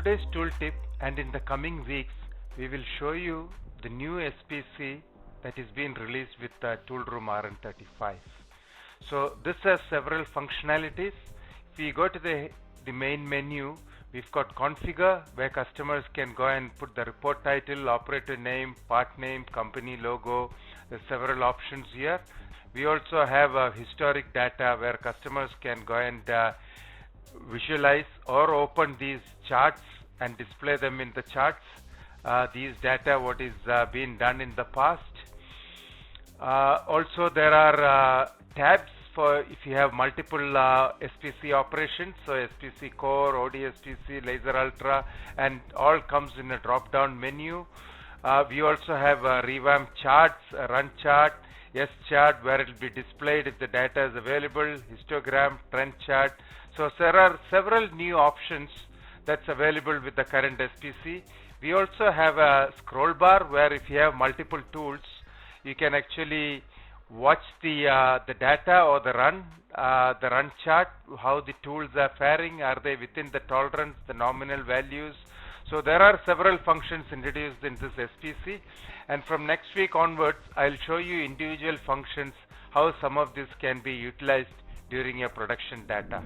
today's tooltip, and in the coming weeks we will show you the new SPC that is being released with the Toolroom RN35. So this has several functionalities. If we go to the main menu, we've got configure, where customers can go and put the report title, operator name, part name, company logo. There's several options here. We also have historic data where customers can go and visualize or open these charts and display them in the charts. These data what is being done in the past. Also there are tabs for if you have multiple SPC operations, so SPC core, ODSPC, laser ultra, and all comes in a drop down menu. We also have revamped charts, a run chart, S chart, where it will be displayed if the data is available, histogram, trend chart. So there are several new options that's available with the current SPC. We also have a scroll bar where if you have multiple tools, you can actually watch the data or the run chart, how the tools are faring, are they within the tolerance, the nominal values. So there are several functions introduced in this SPC, and from next week onwards I'll show you individual functions, how some of this can be utilized during your production data.